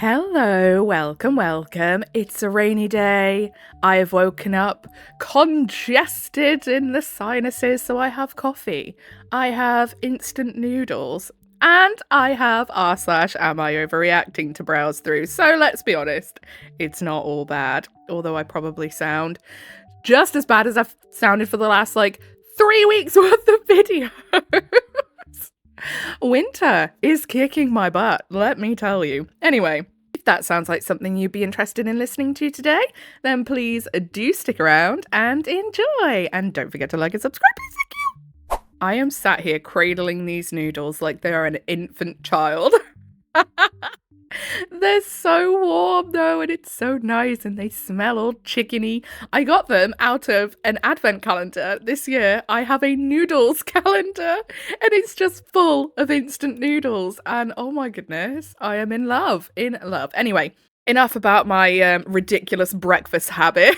Hello, welcome. It's a rainy day. I have woken up congested in the sinuses, so I have coffee. I have instant noodles. And I have am I overreacting to browse through. So let's be honest, it's not all bad. Although I probably sound just as bad as I've sounded for the last 3 weeks worth of videos. Winter is kicking my butt, let me tell you. Anyway, if that sounds like something you'd be interested in listening to today, then please do stick around and enjoy. And don't forget to like and subscribe, please. Thank you. I am sat here cradling these noodles like they are an infant child. They're so warm though, and it's so nice, and they smell all chickeny. I got them out of an advent calendar. This year I have a noodles calendar, and it's just full of instant noodles, and oh my goodness, I am in love. Anyway, enough about my ridiculous breakfast habit.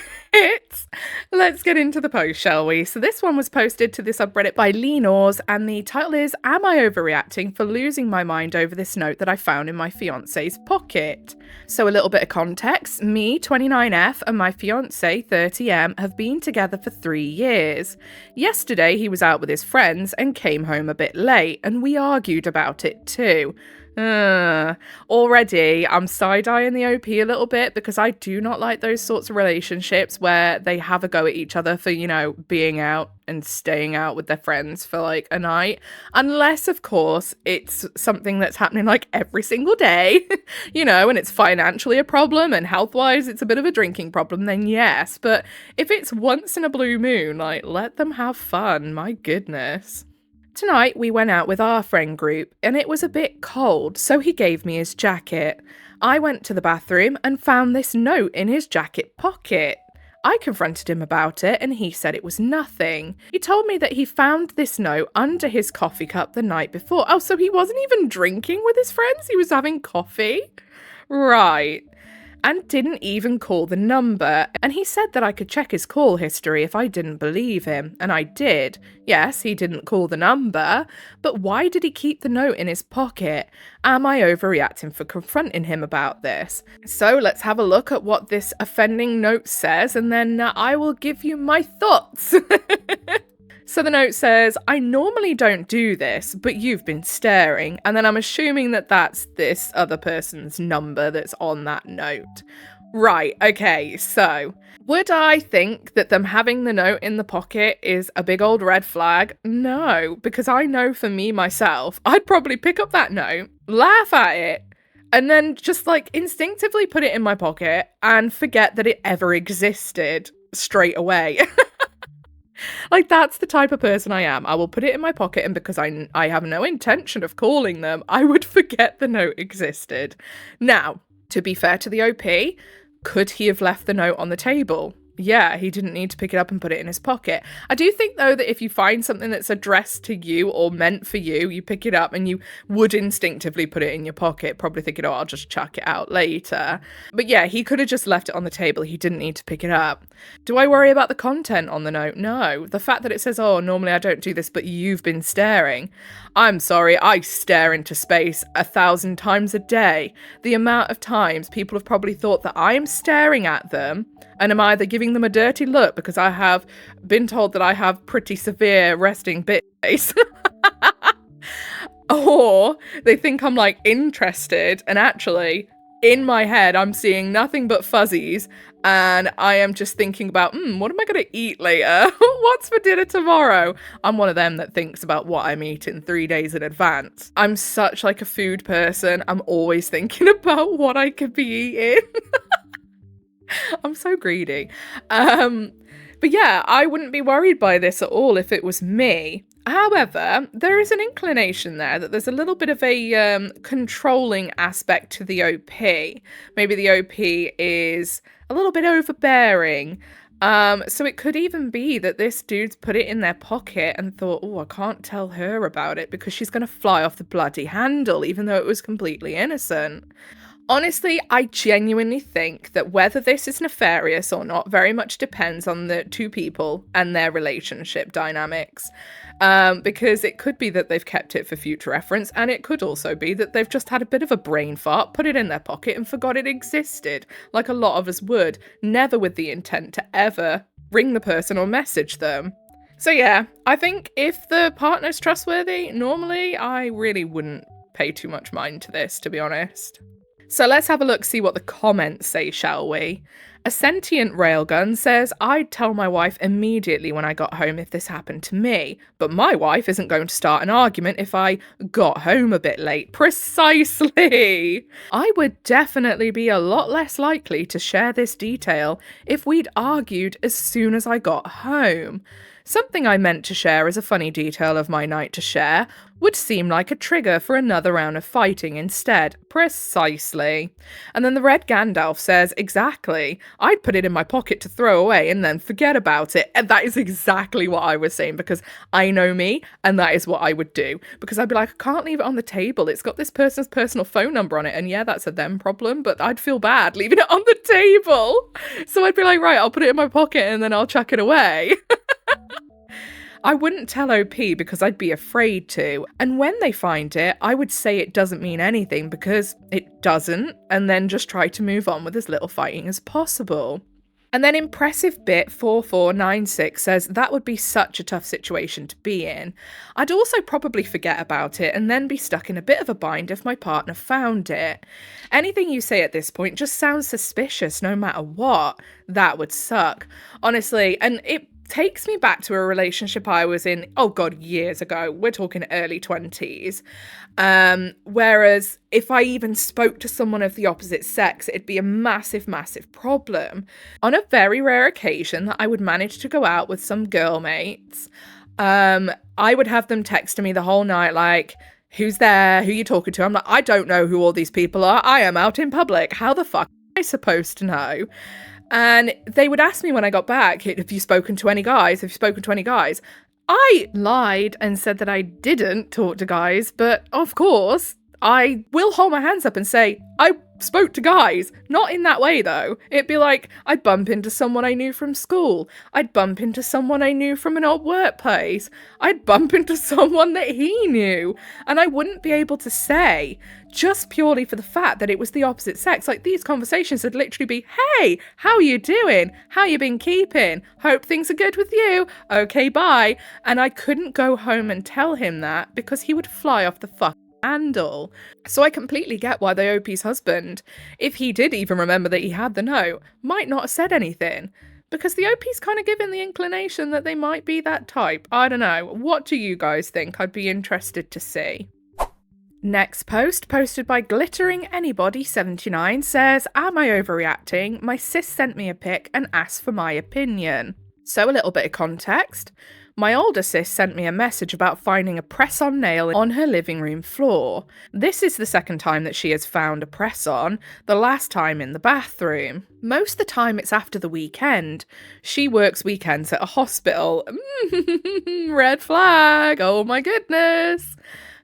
Let's get into the post, shall we? So this one was posted to the subreddit by Lenors, and the title is, Am I Overreacting for Losing My Mind Over This Note That I Found in My Fiancé's Pocket? So a little bit of context. Me, 29F, and my fiancé, 30M, have been together for 3 years. Yesterday he was out with his friends and came home a bit late, and we argued about it too. Already I'm side-eyeing the OP a little bit, because I do not like those sorts of relationships where they have a go at each other for, being out and staying out with their friends for a night. Unless, of course, it's something that's happening every single day, and it's financially a problem and health-wise it's a bit of a drinking problem, then yes. But if it's once in a blue moon, let them have fun, my goodness. Tonight we went out with our friend group, and it was a bit cold, so he gave me his jacket. I went to the bathroom and found this note in his jacket pocket. I confronted him about it, and he said it was nothing. He told me that he found this note under his coffee cup the night before. Oh, so he wasn't even drinking with his friends? He was having coffee? Right. And didn't even call the number. And he said that I could check his call history if I didn't believe him. And I did. Yes, he didn't call the number, but why did he keep the note in his pocket? Am I overreacting for confronting him about this? So let's have a look at what this offending note says, and then I will give you my thoughts. So the note says, I normally don't do this, but you've been staring. And then I'm assuming that that's this other person's number that's on that note. Right, okay, so would I think that them having the note in the pocket is a big old red flag? No, because I know for me myself, I'd probably pick up that note, laugh at it, and then just instinctively put it in my pocket and forget that it ever existed straight away. That's the type of person I am. I will put it in my pocket, and because I have no intention of calling them, I would forget the note existed. Now, to be fair to the OP, could he have left the note on the table? Yeah, he didn't need to pick it up and put it in his pocket. I do think, though, that if you find something that's addressed to you or meant for you, you pick it up and you would instinctively put it in your pocket, probably thinking, oh, I'll just chuck it out later. But yeah, he could have just left it on the table. He didn't need to pick it up. Do I worry about the content on the note? No. The fact that it says, oh, normally I don't do this, but you've been staring. I'm sorry, I stare into space 1,000 times a day. The amount of times people have probably thought that I am staring at them and am either giving them a dirty look because I have been told that I have pretty severe resting bitch face, or they think I'm interested, and actually in my head I'm seeing nothing but fuzzies, and I am just thinking about, what am I going to eat later? What's for dinner tomorrow? I'm one of them that thinks about what I'm eating 3 days in advance. I'm such a food person. I'm always thinking about what I could be eating. I'm so greedy. But yeah, I wouldn't be worried by this at all if it was me. However, there is an inclination there that there's a little bit of a controlling aspect to the OP. Maybe the OP is a little bit overbearing. So it could even be that this dude's put it in their pocket and thought, oh, I can't tell her about it because she's going to fly off the bloody handle, even though it was completely innocent. Honestly, I genuinely think that whether this is nefarious or not very much depends on the two people and their relationship dynamics. Because it could be that they've kept it for future reference, and it could also be that they've just had a bit of a brain fart, put it in their pocket, and forgot it existed, like a lot of us would, never with the intent to ever ring the person or message them. So yeah, I think if the partner's trustworthy, normally I really wouldn't pay too much mind to this, to be honest. So let's have a look, see what the comments say, shall we? A sentient railgun says, I'd tell my wife immediately when I got home if this happened to me, but my wife isn't going to start an argument if I got home a bit late. Precisely! I would definitely be a lot less likely to share this detail if we'd argued as soon as I got home. Something I meant to share as a funny detail of my night to share would seem like a trigger for another round of fighting instead. Precisely. And then the red Gandalf says, exactly. I'd put it in my pocket to throw away and then forget about it. And that is exactly what I was saying, because I know me and that is what I would do. Because I'd be like, I can't leave it on the table. It's got this person's personal phone number on it. And yeah, that's a them problem, but I'd feel bad leaving it on the table. So I'd be like, right, I'll put it in my pocket and then I'll chuck it away. I wouldn't tell OP because I'd be afraid to, and when they find it, I would say it doesn't mean anything because it doesn't, and then just try to move on with as little fighting as possible. And then Impressive Bit 4496 says, that would be such a tough situation to be in. I'd also probably forget about it and then be stuck in a bit of a bind if my partner found it. Anything you say at this point just sounds suspicious no matter what. That would suck. Honestly, and it takes me back to a relationship I was in, oh god, years ago. We're talking early 20s. Whereas if I even spoke to someone of the opposite sex, it'd be a massive, massive problem. On a very rare occasion that I would manage to go out with some girl mates, I would have them texting me the whole night like, who's there? Who you talking to? I'm like, I don't know who all these people are. I am out in public. How the fuck am I supposed to know? And they would ask me when I got back, have you spoken to any guys? Have you spoken to any guys? I lied and said that I didn't talk to guys, but of course, I will hold my hands up and say, I spoke to guys. Not in that way, though. It'd be like, I'd bump into someone I knew from school. I'd bump into someone I knew from an old workplace. I'd bump into someone that he knew. And I wouldn't be able to say, just purely for the fact that it was the opposite sex. Like, these conversations would literally be, hey, how you doing? How you been keeping? Hope things are good with you. Okay, bye. And I couldn't go home and tell him that because he would fly off the fuck handle. So I completely get why the OP's husband, if he did even remember that he had the note, might not have said anything. Because the OP's kind of given the inclination that they might be that type. I don't know. What do you guys think? I'd be interested to see. Next post, posted by Glittering Anybody 79, says, am I overreacting? My sis sent me a pic and asked for my opinion. So a little bit of context. My older sis sent me a message about finding a press-on nail on her living room floor. This is the second time that she has found a press-on, the last time in the bathroom. Most of the time it's after the weekend. She works weekends at a hospital. Red flag, oh my goodness.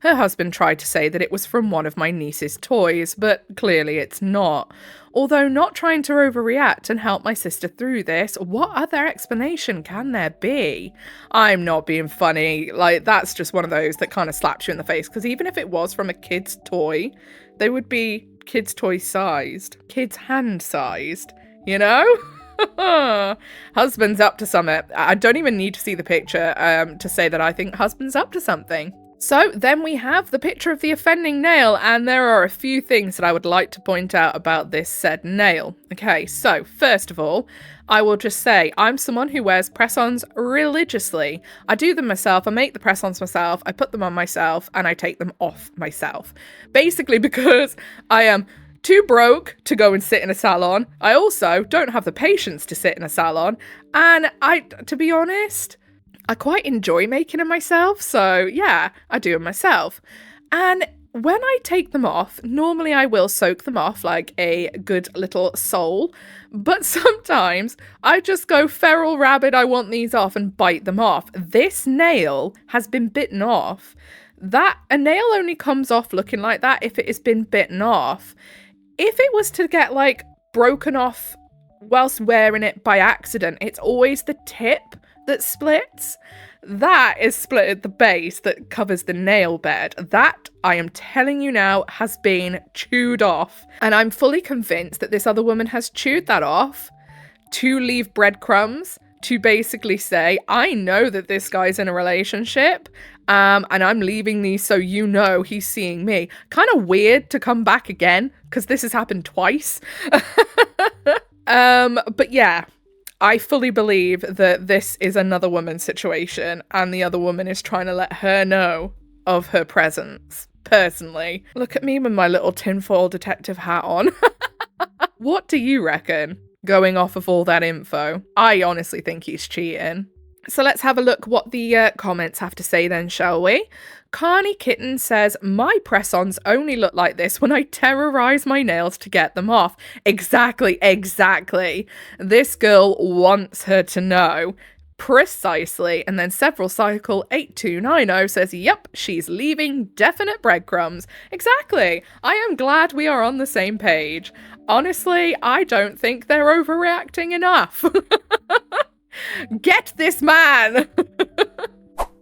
Her husband tried to say that it was from one of my niece's toys, but clearly it's not. Although not trying to overreact and help my sister through this, what other explanation can there be? I'm not being funny, like that's just one of those that kind of slaps you in the face, because even if it was from a kid's toy, they would be kid's toy sized, kid's hand sized, you know? Husband's up to something. I don't even need to see the picture to say that I think husband's up to something. So then we have the picture of the offending nail, and there are a few things that I would like to point out about this said nail. Okay, so first of all, I will just say I'm someone who wears press-ons religiously. I do them myself, I make the press-ons myself, I put them on myself, and I take them off myself. Basically because I am too broke to go and sit in a salon. I also don't have the patience to sit in a salon, and to be honest, I quite enjoy making them myself, so yeah, I do them myself. And when I take them off, normally I will soak them off like a good little soul, but sometimes I just go feral rabbit, I want these off, and bite them off. This nail has been bitten off. A nail only comes off looking like that if it has been bitten off. If it was to get like broken off whilst wearing it by accident, it's always the tip that splits. That is split at the base that covers the nail bed. That, I am telling you now, has been chewed off. And I'm fully convinced that this other woman has chewed that off to leave breadcrumbs, to basically say, I know that this guy's in a relationship, and I'm leaving these so you know he's seeing me. Kind of weird to come back again, because this has happened twice. But yeah, I fully believe that this is another woman's situation, and the other woman is trying to let her know of her presence. Personally, look at me with my little tinfoil detective hat on. What do you reckon? Going off of all that info, I honestly think he's cheating. So let's have a look what the comments have to say then, shall we? Carney Kitten says, my press-ons only look like this when I terrorize my nails to get them off. Exactly. This girl wants her to know. Precisely. And then Several Cycle 8290 says, yep, she's leaving definite breadcrumbs. Exactly. I am glad we are on the same page. Honestly, I don't think they're overreacting enough. Get this man!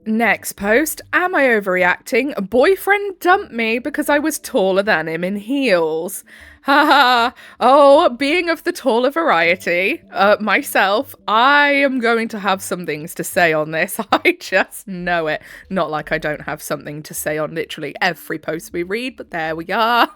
Next post, am I overreacting? Boyfriend dumped me because I was taller than him in heels. Haha. Oh, being of the taller variety, myself, I am going to have some things to say on this. I just know it. Not like I don't have something to say on literally every post we read, but there we are.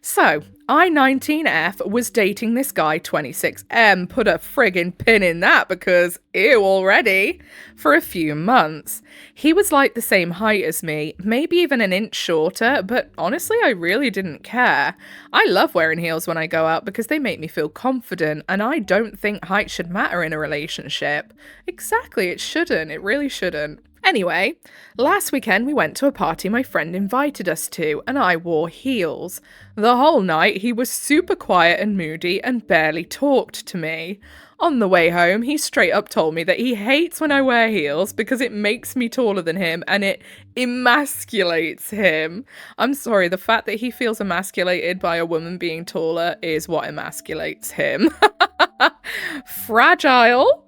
So, I-19F was dating this guy 26M, put a friggin' pin in that because ew already, for a few months. He was like the same height as me, maybe even an inch shorter, but honestly I really didn't care. I love wearing heels when I go out because they make me feel confident, and I don't think height should matter in a relationship. Exactly, it shouldn't, it really shouldn't. Anyway, last weekend we went to a party my friend invited us to, and I wore heels. The whole night he was super quiet and moody and barely talked to me. On the way home, he straight up told me that he hates when I wear heels because it makes me taller than him and it emasculates him. I'm sorry, the fact that he feels emasculated by a woman being taller is what emasculates him. Fragile.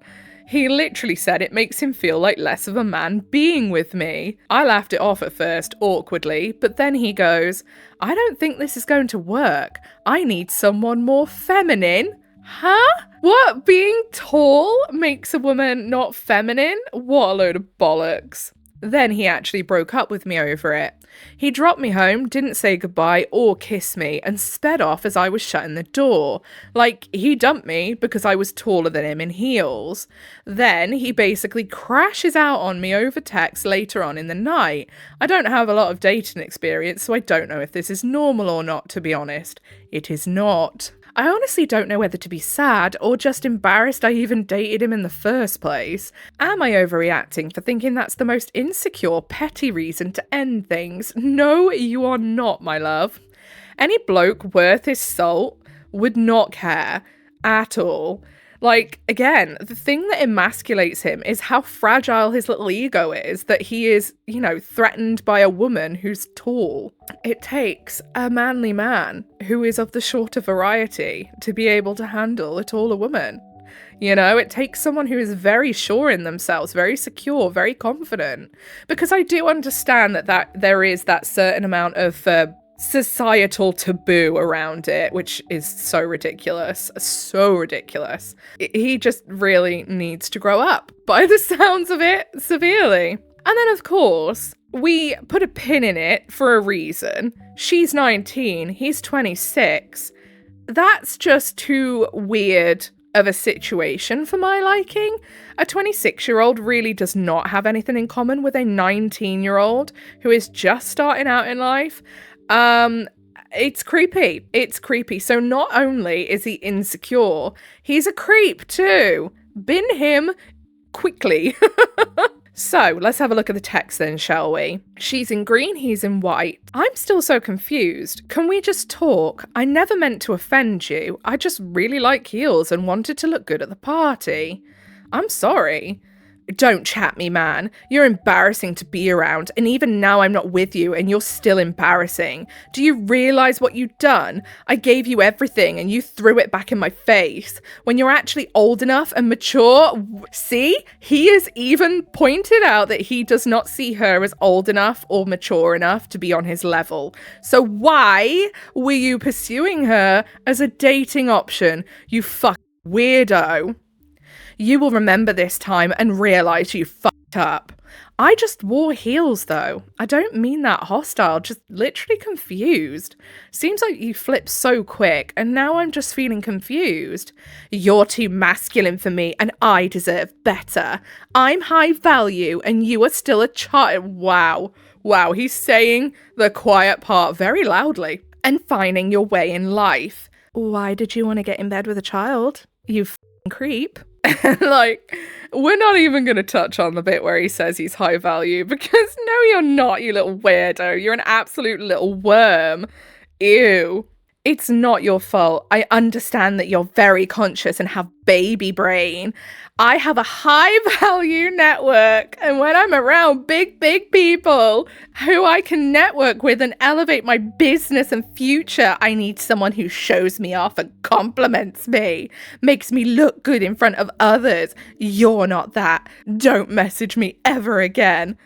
He literally said it makes him feel like less of a man being with me. I laughed it off at first, awkwardly, but then he goes, I don't think this is going to work. I need someone more feminine. Huh? What? Being tall makes a woman not feminine? What a load of bollocks. Then he actually broke up with me over it. He dropped me home, didn't say goodbye or kiss me, and sped off as I was shutting the door. Like, he dumped me because I was taller than him in heels. Then he basically crashes out on me over text later on in the night. I don't have a lot of dating experience, so I don't know if this is normal or not, to be honest. It is not. I honestly don't know whether to be sad or just embarrassed I even dated him in the first place. Am I overreacting for thinking that's the most insecure, petty reason to end things? No, you are not, my love. Any bloke worth his salt would not care at all. Like, again, the thing that emasculates him is how fragile his little ego is, that he is, you know, threatened by a woman who's tall. It takes a manly man who is of the shorter variety to be able to handle a taller woman. You know, it takes someone who is very sure in themselves, very secure, very confident. Because I do understand that there is that certain amount of societal taboo around it, which is so ridiculous. He just really needs to grow up, by the sounds of it, severely. And then, of course, we put a pin in it for a reason. She's 19, he's 26. That's just too weird of a situation for my liking. A 26-year-old really does not have anything in common with a 19-year-old who is just starting out in life. It's creepy. So not only is he insecure, he's a creep too. Bin him quickly. So let's have a look at the text then, shall we? She's in green, he's in white. I'm still so confused. Can we just talk? I never meant to offend you. I just really like heels and wanted to look good at the party. I'm sorry. Don't chat me, man. You're embarrassing to be around, and even now I'm not with you and you're still embarrassing. Do you realise what you've done? I gave you everything and you threw it back in my face. When you're actually old enough and mature, see? He has even pointed out that he does not see her as old enough or mature enough to be on his level. So why were you pursuing her as a dating option, you fucking weirdo? You will remember this time and realise you fucked up. I just wore heels though. I don't mean that hostile, just literally confused. Seems like you flipped so quick and now I'm just feeling confused. You're too masculine for me and I deserve better. I'm high value and you are still a child. Wow. Wow, he's saying the quiet part very loudly. And finding your way in life. Why did you want to get in bed with a child? You f***ing creep. Like, we're not even going to touch on the bit where he says he's high value because no, you're not, you little weirdo. You're an absolute little worm. Ew. It's not your fault. I understand that you're very conscious and have baby brain. I have a high value network, and when I'm around big people who I can network with and elevate my business and future, I need someone who shows me off and compliments me, makes me look good in front of others. You're not that. Don't message me ever again.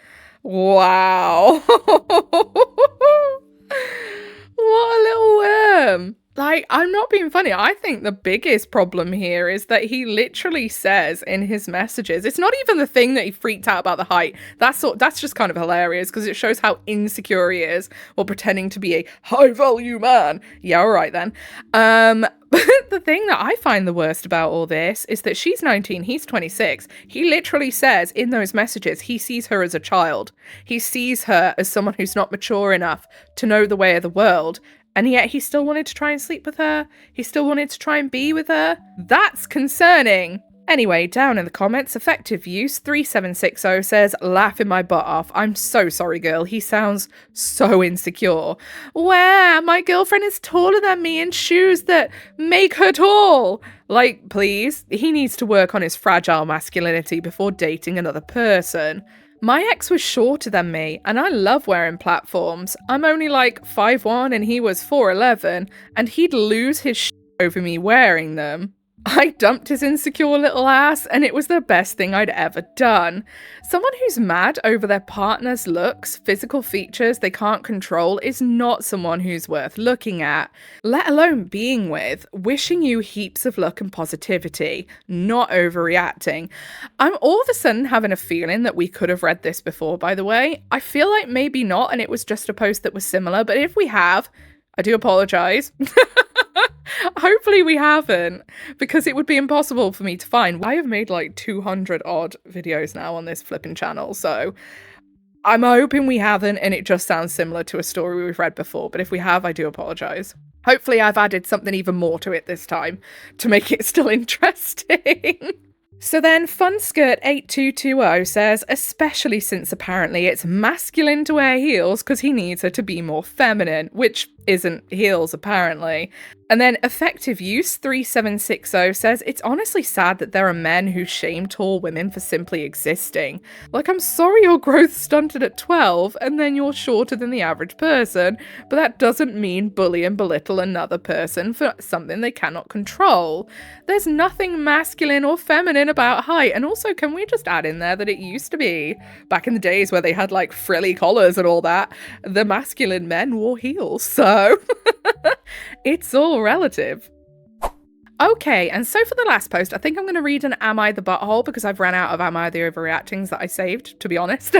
Wow. What a little worm. Like, I'm not being funny. I think the biggest problem here is that he literally says in his messages, it's not even the thing that he freaked out about the height. That's just kind of hilarious because it shows how insecure he is while pretending to be a high value man. Yeah, all right then. But the thing that I find the worst about all this is that she's 19, he's 26. He literally says in those messages, he sees her as a child. He sees her as someone who's not mature enough to know the way of the world. And yet he still wanted to try and sleep with her. He still wanted to try and be with her. That's concerning. Anyway, down in the comments, Effective Use 3760 says, laughing my butt off. I'm so sorry, girl. He sounds so insecure. Wow, my girlfriend is taller than me in shoes that make her tall. Like, please, he needs to work on his fragile masculinity before dating another person. My ex was shorter than me, and I love wearing platforms. I'm only like 5'1" and he was 4'11", and he'd lose his shit over me wearing them. I dumped his insecure little ass, and it was the best thing I'd ever done. Someone who's mad over their partner's looks, physical features they can't control is not someone who's worth looking at, let alone being with. Wishing you heaps of luck and positivity, not overreacting. I'm all of a sudden having a feeling that we could have read this before, by the way. I feel like maybe not, and it was just a post that was similar, but if we have, I do apologise. Hopefully we haven't, because it would be impossible for me to find. I have made like 200 odd videos now on this flipping channel, so I'm hoping we haven't and it just sounds similar to a story we've read before, but if we have, I do apologise. Hopefully I've added something even more to it this time to make it still interesting. So then FunSkirt8220 says, especially since apparently it's masculine to wear heels because he needs her to be more feminine, which isn't heels apparently. And then Effective Use 3760 says, it's honestly sad that there are men who shame tall women for simply existing. Like, I'm sorry your growth stunted at 12 and then you're shorter than the average person, but that doesn't mean bully and belittle another person for something they cannot control. There's nothing masculine or feminine about height. And also, can we just add in there that it used to be, back in the days where they had like frilly collars and all that, the masculine men wore heels, so it's all relative. Okay, and so for the last post, I think I'm going to read an Am I the Butthole because I've ran out of Am I the Overreactings that I saved, to be honest.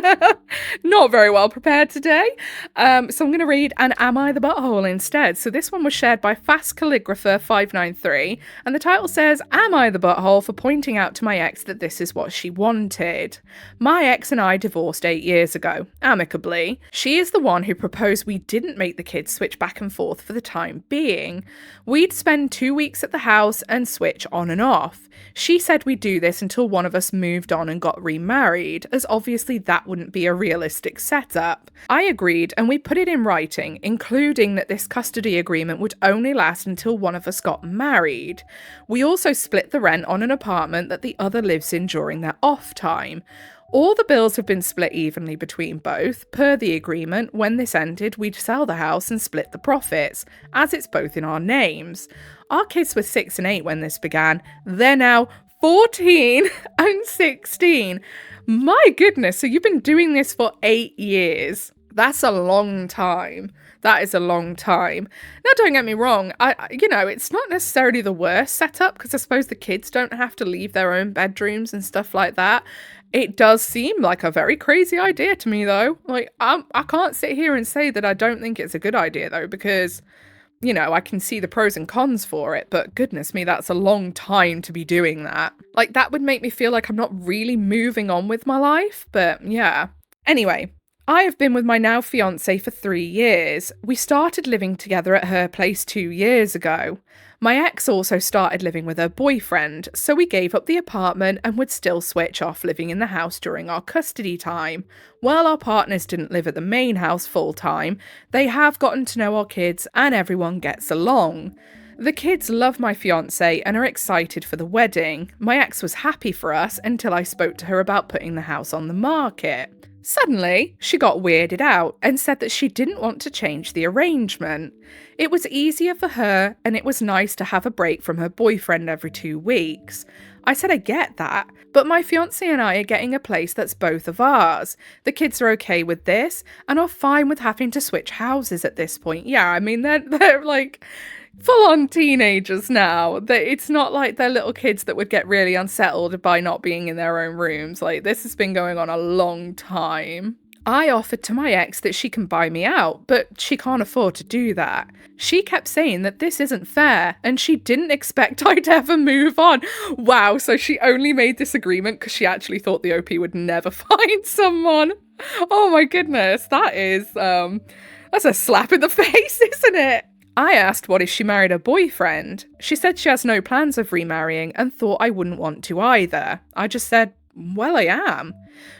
Not very well prepared today. So I'm going to read an Am I the Butthole instead. So this one was shared by Fast Calligrapher 593, and the title says, Am I the Butthole for pointing out to my ex that this is what she wanted? My ex and I divorced 8 years ago, amicably. She is the one who proposed we didn't make the kids switch back and forth for the time being. We'd spend 2 weeks at the house house and switch on and off. She said we'd do this until one of us moved on and got remarried, as obviously that wouldn't be a realistic setup. I agreed and we put it in writing, including that this custody agreement would only last until one of us got married. We also split the rent on an apartment that the other lives in during their off time. All the bills have been split evenly between both. Per the agreement, when this ended, we'd sell the house and split the profits, as it's both in our names. Our kids were 6 and 8 when this began. They're now 14 and 16. My goodness, so you've been doing this for 8 years. That's a long time. That is a long time. Now, don't get me wrong. It's not necessarily the worst setup because I suppose the kids don't have to leave their own bedrooms and stuff like that. It does seem like a very crazy idea to me, though. Like, I can't sit here and say that I don't think it's a good idea, though, because, I can see the pros and cons for it. But goodness me, that's a long time to be doing that. Like, that would make me feel like I'm not really moving on with my life. But yeah. Anyway, I have been with my now fiance for 3 years. We started living together at her place 2 years ago. My ex also started living with her boyfriend, so we gave up the apartment and would still switch off living in the house during our custody time. While our partners didn't live at the main house full time, they have gotten to know our kids and everyone gets along. The kids love my fiance and are excited for the wedding. My ex was happy for us until I spoke to her about putting the house on the market. Suddenly, she got weirded out and said that she didn't want to change the arrangement. It was easier for her and it was nice to have a break from her boyfriend every 2 weeks. I said I get that, but my fiance and I are getting a place that's both of ours. The kids are okay with this and are fine with having to switch houses at this point. Yeah, I mean, they're like full-on teenagers now. It's not like they're little kids that would get really unsettled by not being in their own rooms. Like, this has been going on a long time. I offered to my ex that she can buy me out, but she can't afford to do that. She kept saying that this isn't fair, and she didn't expect I'd ever move on. Wow, so she only made this agreement because she actually thought the OP would never find someone. Oh my goodness, that's a slap in the face, isn't it? I asked what if she married a boyfriend. She said she has no plans of remarrying and thought I wouldn't want to either. I just said, well, I am.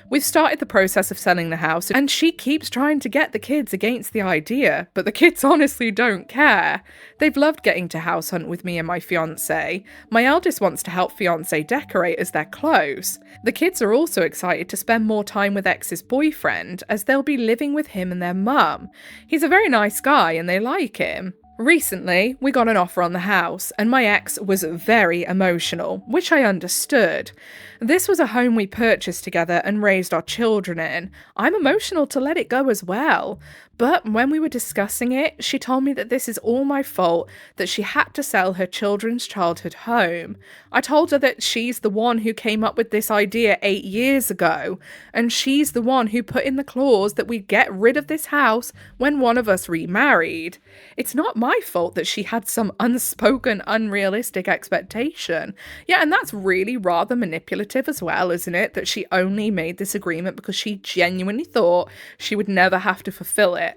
We've started the process of selling the house and she keeps trying to get the kids against the idea, but the kids honestly don't care. They've loved getting to house hunt with me and my fiance. My eldest wants to help fiance decorate as they're close. The kids are also excited to spend more time with ex's boyfriend as they'll be living with him and their mum. He's a very nice guy and they like him. Recently, we got an offer on the house, and my ex was very emotional, which I understood. This was a home we purchased together and raised our children in. I'm emotional to let it go as well. But when we were discussing it, she told me that this is all my fault, that she had to sell her children's childhood home. I told her that she's the one who came up with this idea 8 years ago, and she's the one who put in the clause that we'd get rid of this house when one of us remarried. It's not my fault that she had some unspoken, unrealistic expectation. Yeah, and that's really rather manipulative as well, isn't it? That she only made this agreement because she genuinely thought she would never have to fulfill it.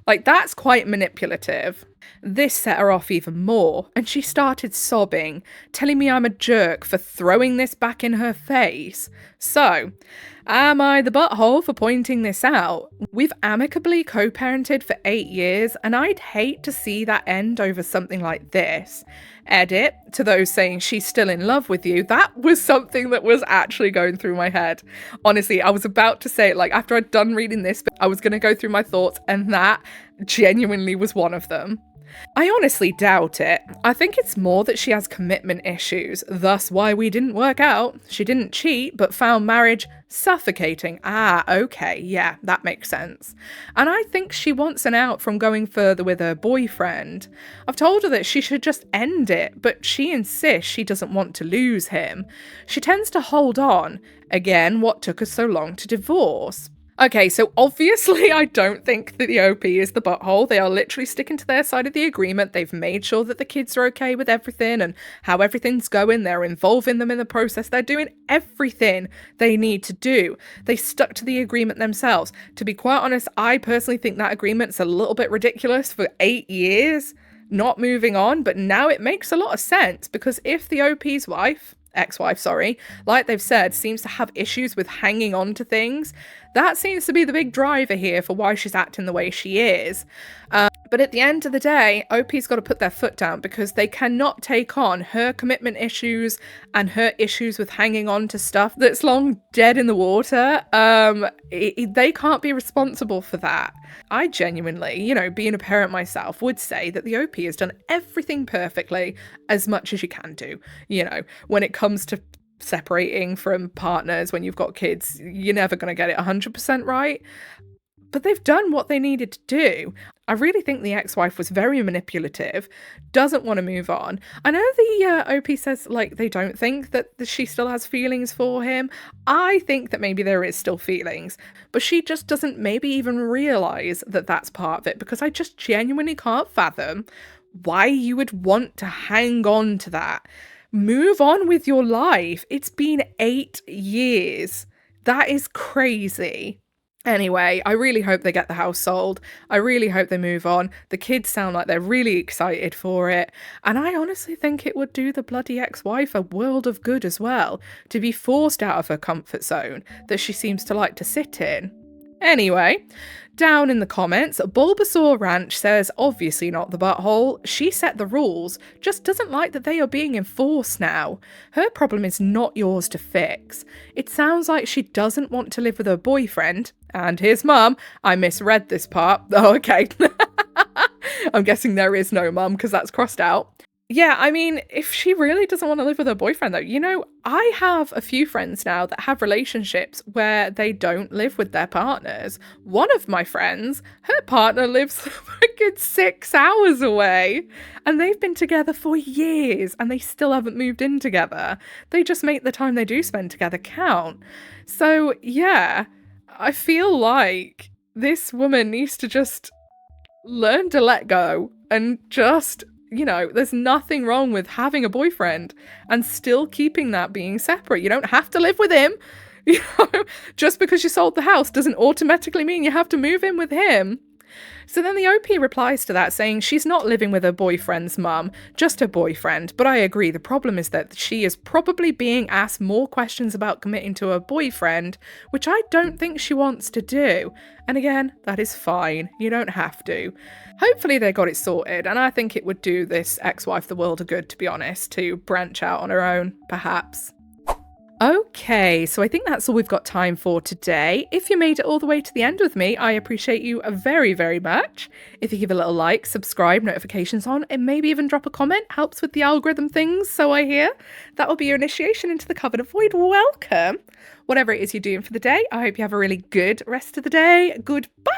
Like, that's quite manipulative. This set her off even more, and she started sobbing, telling me I'm a jerk for throwing this back in her face. So, am I the butthole for pointing this out? We've amicably co-parented for 8 years, and I'd hate to see that end over something like this. Edit, to those saying she's still in love with you, that was something that was actually going through my head. Honestly, I was about to say it, like, after I'd done reading this, I was going to go through my thoughts, and that genuinely was one of them. I honestly doubt it. I think it's more that she has commitment issues, thus why we didn't work out. She didn't cheat, but found marriage suffocating. Ah, okay, yeah, that makes sense. And I think she wants an out from going further with her boyfriend. I've told her that she should just end it, but she insists she doesn't want to lose him. She tends to hold on. Again, what took us so long to divorce? Okay, so obviously I don't think that the OP is the butthole. They are literally sticking to their side of the agreement. They've made sure that the kids are okay with everything and how everything's going. They're involving them in the process. They're doing everything they need to do. They stuck to the agreement themselves. To be quite honest, I personally think that agreement's a little bit ridiculous for 8 years. not moving on, but now it makes a lot of sense, because if the OP's ex-wife, sorry, like they've said, seems to have issues with hanging on to things, that seems to be the big driver here for why she's acting the way she is. But at the end of the day, OP's got to put their foot down, because they cannot take on her commitment issues and her issues with hanging on to stuff that's long dead in the water. They can't be responsible for that. I genuinely, being a parent myself, would say that the OP has done everything perfectly, as much as you can do. When it comes to separating from partners when you've got kids, you're never going to get it 100% right. But they've done what they needed to do. I really think the ex-wife was very manipulative, doesn't want to move on. I know the OP says, they don't think that she still has feelings for him. I think that maybe there is still feelings, but she just doesn't maybe even realise that that's part of it, because I just genuinely can't fathom why you would want to hang on to that. Move on with your life. It's been 8 years. That is crazy. Anyway, I really hope they get the house sold. I really hope they move on. The kids sound like they're really excited for it. And I honestly think it would do the bloody ex-wife a world of good as well, to be forced out of her comfort zone that she seems to like to sit in. Anyway, down in the comments, Bulbasaur Ranch says, obviously not the butthole. She set the rules, just doesn't like that they are being enforced now. Her problem is not yours to fix. It sounds like she doesn't want to live with her boyfriend and his mum. I misread this part. Oh, okay. I'm guessing there is no mum, because that's crossed out. Yeah, I mean, if she really doesn't want to live with her boyfriend, though, I have a few friends now that have relationships where they don't live with their partners. One of my friends, her partner lives a good 6 hours away, and they've been together for years, and they still haven't moved in together. They just make the time they do spend together count. So, yeah, I feel like this woman needs to just learn to let go and just... there's nothing wrong with having a boyfriend and still keeping that being separate. You don't have to live with him. Just because you sold the house doesn't automatically mean you have to move in with him. So then the OP replies to that saying she's not living with her boyfriend's mum, just her boyfriend. But I agree, the problem is that she is probably being asked more questions about committing to her boyfriend, which I don't think she wants to do. And again, that is fine. You don't have to. Hopefully they got it sorted, and I think it would do this ex-wife the world of good, to be honest, to branch out on her own, perhaps. Okay, so I think that's all we've got time for today. If you made it all the way to the end with me, I appreciate you very, very much. If you give a little like, subscribe, notifications on, and maybe even drop a comment, helps with the algorithm things, so I hear. That will be your initiation into the Covered Void. Welcome. Whatever it is you're doing for the day, I hope you have a really good rest of the day. Goodbye.